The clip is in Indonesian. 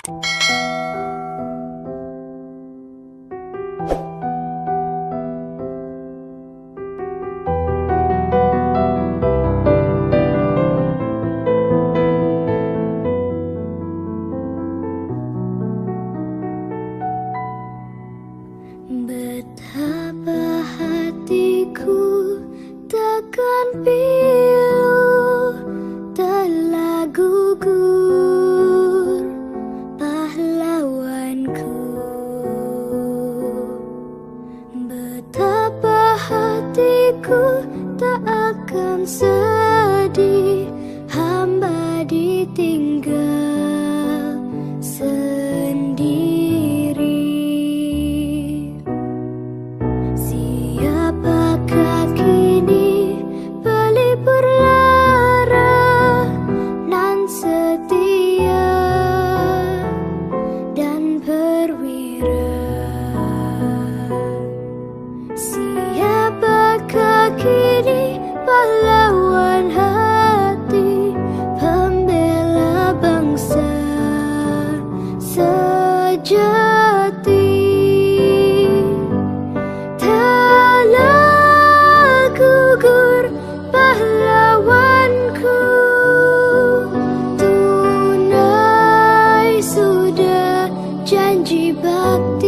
Betapa hatiku takkan pilu, telah gugur pahlawanku. Betapa hatiku tak akan sedih, hamba ditinggal sendiri. Siapakah kini pelipur lara nan setia dan perwira? Siapakah kini pahlawan hati, pembela bangsa sejati? Telah gugur pahlawanku, tunai sudah janji bakti.